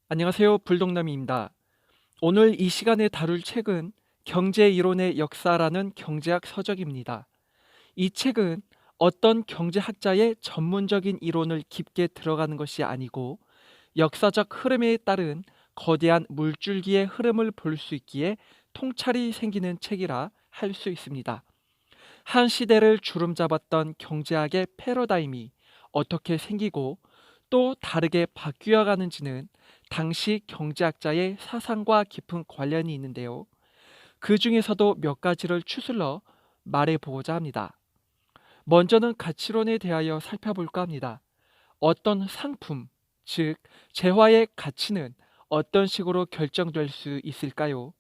안녕하세요. 불독남입니다. 오늘 이 시간에 다룰 책은 경제 이론의 역사라는 경제학 서적입니다. 이 책은 어떤 경제학자의 전문적인 이론을 깊게 들어가는 것이 아니고 역사적 흐름에 따른 거대한 물줄기의 흐름을 볼 수 있기에 통찰이 생기는 책이라 할 수 있습니다. 한 시대를 주름잡았던 경제학의 패러다임이 어떻게 생기고 또 다르게 바뀌어 가는지는 당시 경제학자의 사상과 깊은 관련이 있는데요. 그 중에서도 몇 가지를 추슬러 말해 보고자 합니다. 먼저는 가치론에 대하여 살펴볼까 합니다. 어떤 상품, 즉 재화의 가치는 어떤 식으로 결정될 수 있을까요?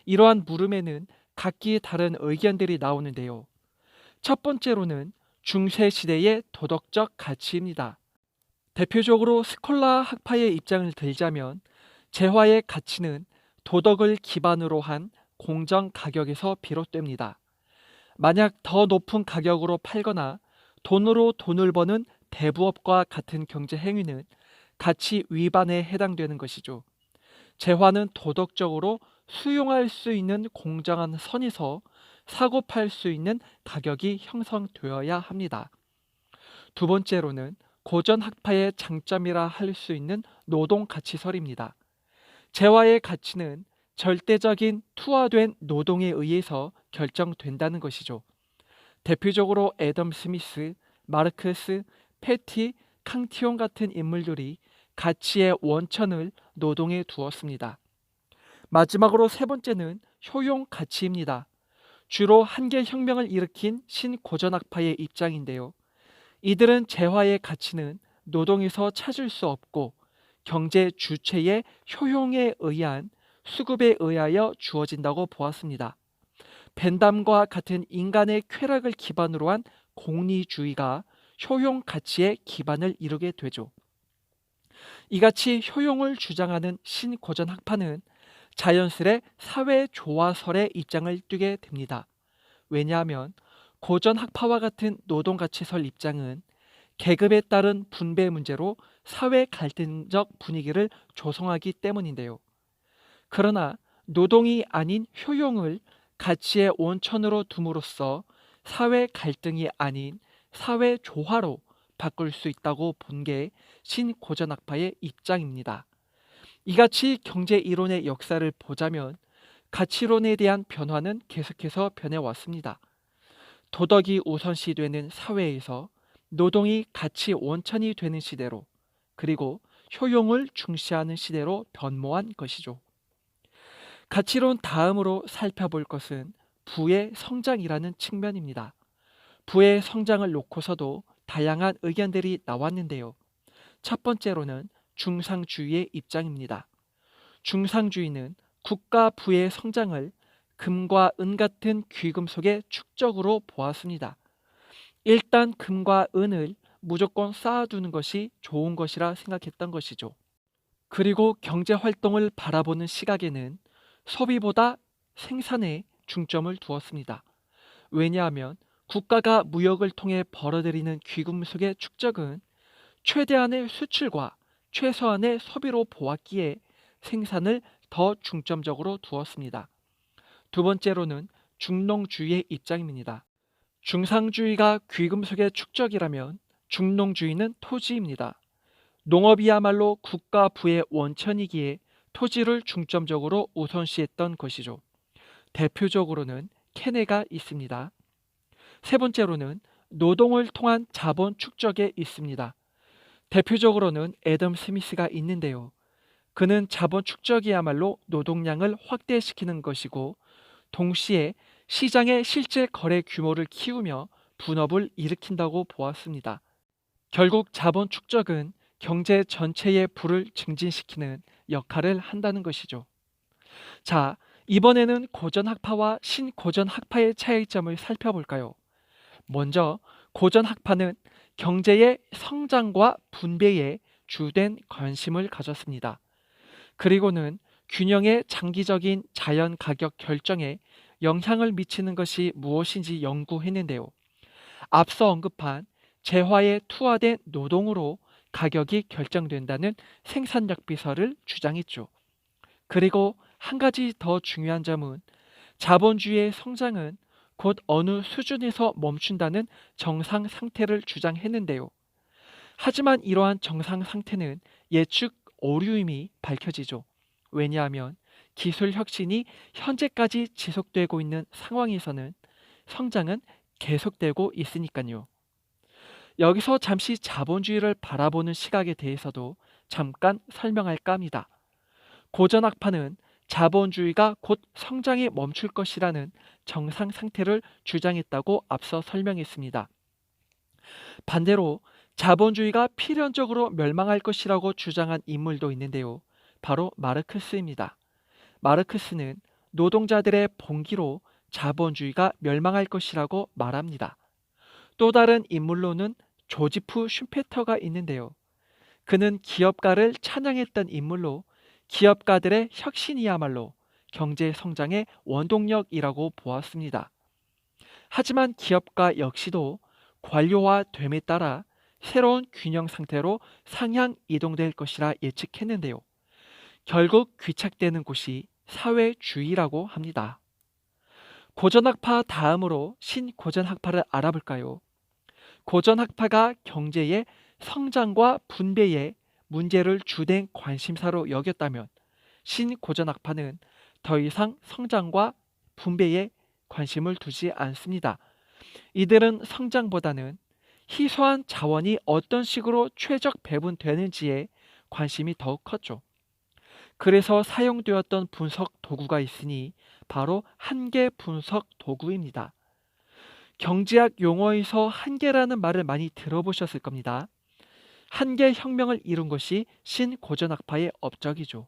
이러한 물음에는 각기 다른 의견들이 나오는데요. 첫 번째로는 중세 시대의 도덕적 가치입니다. 대표적으로 스콜라 학파의 입장을 들자면 재화의 가치는 도덕을 기반으로 한 공정 가격에서 비롯됩니다. 만약 더 높은 가격으로 팔거나 돈으로 돈을 버는 대부업과 같은 경제 행위는 가치 위반에 해당되는 것이죠. 재화는 도덕적으로 수용할 수 있는 공정한 선에서 사고 팔 수 있는 가격이 형성되어야 합니다. 두 번째로는 고전 학파의 장점이라 할 수 있는 노동 가치설입니다. 재화의 가치는 절대적인 투하된 노동에 의해서 결정된다는 것이죠. 대표적으로 애덤 스미스, 마르크스, 패티, 캉티온 같은 인물들이 가치의 원천을 노동에 두었습니다. 마지막으로 세 번째는 효용 가치입니다. 주로 한계 혁명을 일으킨 신고전학파의 입장인데요. 이들은 재화의 가치는 노동에서 찾을 수 없고 경제 주체의 효용에 의한 수급에 의하여 주어진다고 보았습니다. 벤담과 같은 인간의 쾌락을 기반으로 한 공리주의가 효용 가치의 기반을 이루게 되죠. 이같이 효용을 주장하는 신고전 학파는 자연스레 사회 조화설의 입장을 띠게 됩니다. 왜냐하면 고전 학파와 같은 노동가치설 입장은 계급에 따른 분배 문제로 사회 갈등적 분위기를 조성하기 때문인데요. 그러나 노동이 아닌 효용을 가치의 원천으로 둠으로써 사회 갈등이 아닌 사회 조화로 바꿀 수 있다고 본 게 신고전학파의 입장입니다. 이같이 경제 이론의 역사를 보자면 가치론에 대한 변화는 계속해서 변해왔습니다. 도덕이 우선시되는 사회에서 노동이 가치 원천이 되는 시대로, 그리고 효용을 중시하는 시대로 변모한 것이죠. 가치론 다음으로 살펴볼 것은 부의 성장이라는 측면입니다. 부의 성장을 놓고서도 다양한 의견들이 나왔는데요. 첫 번째로는 중상주의의 입장입니다. 중상주의는 국가 부의 성장을 금과 은 같은 귀금속의 축적으로 보았습니다. 일단 금과 은을 무조건 쌓아두는 것이 좋은 것이라 생각했던 것이죠. 그리고 경제 활동을 바라보는 시각에는 소비보다 생산에 중점을 두었습니다. 왜냐하면 국가가 무역을 통해 벌어들이는 귀금속의 축적은 최대한의 수출과 최소한의 소비로 보았기에 생산을 더 중점적으로 두었습니다. 두 번째로는 중농주의의 입장입니다. 중상주의가 귀금속의 축적이라면 중농주의는 토지입니다. 농업이야말로 국가 부의 원천이기에 토지를 중점적으로 우선시했던 것이죠. 대표적으로는 케네가 있습니다. 세 번째로는 노동을 통한 자본 축적에 있습니다. 대표적으로는 애덤 스미스가 있는데요. 그는 자본 축적이야말로 노동량을 확대시키는 것이고 동시에 시장의 실제 거래 규모를 키우며 분업을 일으킨다고 보았습니다. 결국 자본 축적은 경제 전체의 부를 증진시키는 역할을 한다는 것이죠. 자, 이번에는 고전 학파와 신고전 학파의 차이점을 살펴볼까요? 먼저 고전 학파는 경제의 성장과 분배에 주된 관심을 가졌습니다. 그리고는 균형의 장기적인 자연 가격 결정에 영향을 미치는 것이 무엇인지 연구했는데요. 앞서 언급한 재화에 투하된 노동으로 가격이 결정된다는 생산력 비설을 주장했죠. 그리고 한 가지 더 중요한 점은 자본주의의 성장은 곧 어느 수준에서 멈춘다는 정상 상태를 주장했는데요. 하지만 이러한 정상 상태는 예측 오류임이 밝혀지죠. 왜냐하면 기술 혁신이 현재까지 지속되고 있는 상황에서는 성장은 계속되고 있으니까요. 여기서 잠시 자본주의를 바라보는 시각에 대해서도 잠깐 설명할까 합니다. 고전학파는 자본주의가 곧 성장이 멈출 것이라는 정상 상태를 주장했다고 앞서 설명했습니다. 반대로 자본주의가 필연적으로 멸망할 것이라고 주장한 인물도 있는데요. 바로 마르크스입니다. 마르크스는 노동자들의 봉기로 자본주의가 멸망할 것이라고 말합니다. 또 다른 인물로는 조지프 슈페터가 있는데요. 그는 기업가를 찬양했던 인물로 기업가들의 혁신이야말로 경제 성장의 원동력이라고 보았습니다. 하지만 기업가 역시도 관료화됨에 따라 새로운 균형 상태로 상향 이동될 것이라 예측했는데요. 결국 귀착되는 곳이 사회주의라고 합니다. 고전학파 다음으로 신고전학파를 알아볼까요? 고전학파가 경제의 성장과 분배에 문제를 주된 관심사로 여겼다면 신고전학파는 더 이상 성장과 분배에 관심을 두지 않습니다. 이들은 성장보다는 희소한 자원이 어떤 식으로 최적 배분되는지에 관심이 더욱 컸죠. 그래서 사용되었던 분석 도구가 있으니 바로 한계 분석 도구입니다. 경제학 용어에서 한계라는 말을 많이 들어보셨을 겁니다. 한계 혁명을 이룬 것이 신고전학파의 업적이죠.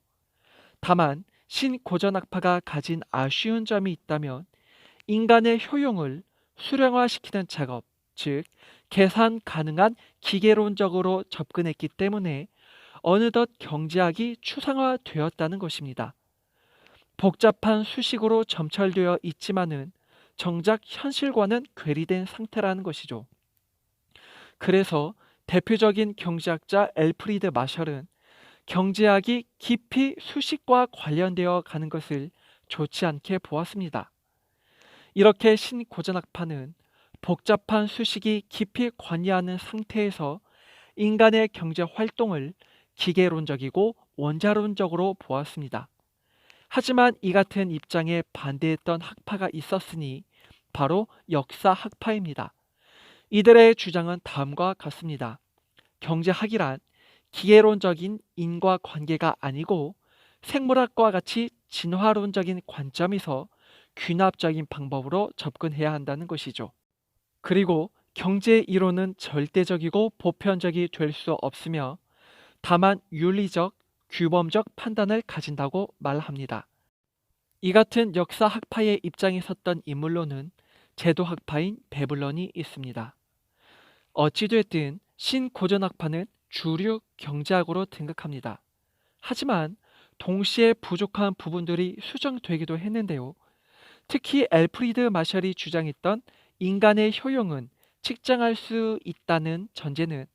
다만 신고전학파가 가진 아쉬운 점이 있다면 인간의 효용을 수량화시키는 작업, 즉 계산 가능한 기계론적으로 접근했기 때문에 어느덧 경제학이 추상화되었다는 것입니다. 복잡한 수식으로 점철되어 있지만은 정작 현실과는 괴리된 상태라는 것이죠. 그래서 대표적인 경제학자 엘프리드 마셜은 경제학이 깊이 수식과 관련되어 가는 것을 좋지 않게 보았습니다. 이렇게 신고전학파는 복잡한 수식이 깊이 관여하는 상태에서 인간의 경제 활동을 기계론적이고 원자론적으로 보았습니다. 하지만 이 같은 입장에 반대했던 학파가 있었으니 바로 역사학파입니다. 이들의 주장은 다음과 같습니다. 경제학이란 기계론적인 인과관계가 아니고 생물학과 같이 진화론적인 관점에서 귀납적인 방법으로 접근해야 한다는 것이죠. 그리고 경제 이론은 절대적이고 보편적이 될 수 없으며 다만 윤리적, 규범적 판단을 가진다고 말합니다. 이 같은 역사학파의 입장에 섰던 인물로는 제도학파인 베블런이 있습니다. 어찌됐든 신고전학파는 주류 경제학으로 등극합니다. 하지만 동시에 부족한 부분들이 수정되기도 했는데요. 특히 엘프리드 마셜이 주장했던 인간의 효용은 측정할 수 있다는 전제는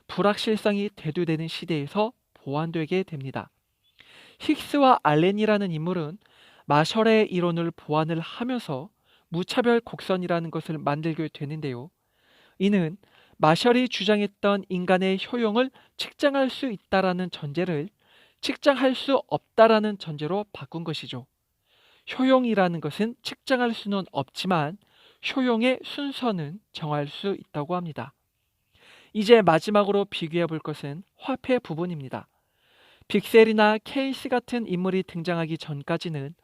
불확실성이 대두되는 시대에서 보완되게 됩니다. 힉스와 알렌이라는 인물은 마셜의 이론을 보완을 하면서 무차별 곡선이라는 것을 만들게 되는데요. 이는 마셜이 주장했던 인간의 효용을 측정할 수 있다라는 전제를 측정할 수 없다라는 전제로 바꾼 것이죠. 효용이라는 것은 측정할 수는 없지만 효용의 순서는 정할 수 있다고 합니다. 이제 마지막으로 비교해 볼 것은 화폐 부분입니다. 빅셀이나 케이스 같은 인물이 등장하기 전까지는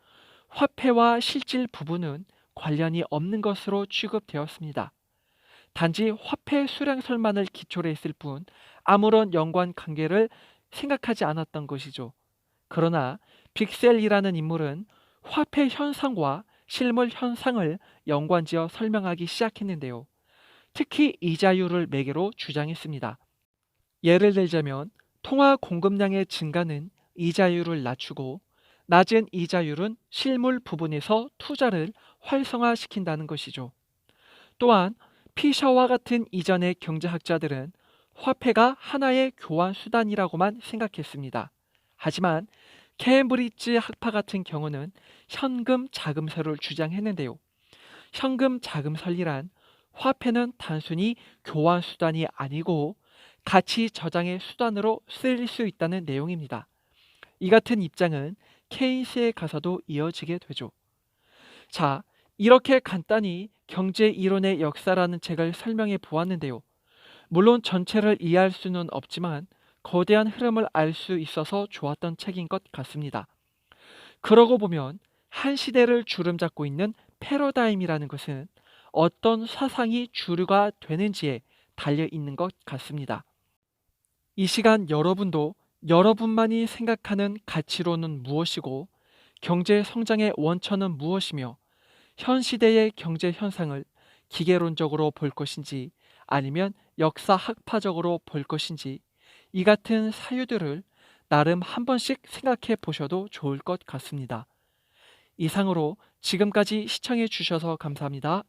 화폐와 실질 부분은 관련이 없는 것으로 취급되었습니다. 단지 화폐 수량설만을 기초로 했을 뿐 아무런 연관 관계를 생각하지 않았던 것이죠. 그러나 빅셀이라는 인물은 화폐 현상과 실물 현상을 연관지어 설명하기 시작했는데요. 특히 이자율을 매개로 주장했습니다. 예를 들자면 통화 공급량의 증가는 이자율을 낮추고 낮은 이자율은 실물 부분에서 투자를 활성화시킨다는 것이죠. 또한 피셔와 같은 이전의 경제학자들은 화폐가 하나의 교환 수단이라고만 생각했습니다. 하지만 케임브리지 학파 같은 경우는 현금 자금설을 주장했는데요. 현금 자금설이란 화폐는 단순히 교환 수단이 아니고 가치 저장의 수단으로 쓰일 수 있다는 내용입니다. 이 같은 입장은 케인스에 가서도 이어지게 되죠. 자, 이렇게 간단히 경제 이론의 역사라는 책을 설명해 보았는데요. 물론 전체를 이해할 수는 없지만 거대한 흐름을 알 수 있어서 좋았던 책인 것 같습니다. 그러고 보면 한 시대를 주름잡고 있는 패러다임이라는 것은 어떤 사상이 주류가 되는지에 달려 있는 것 같습니다. 이 시간 여러분도 여러분만이 생각하는 가치로는 무엇이고 경제 성장의 원천은 무엇이며 현 시대의 경제 현상을 기계론적으로 볼 것인지 아니면 역사학파적으로 볼 것인지 이 같은 사유들을 나름 한 번씩 생각해 보셔도 좋을 것 같습니다. 이상으로 지금까지 시청해 주셔서 감사합니다.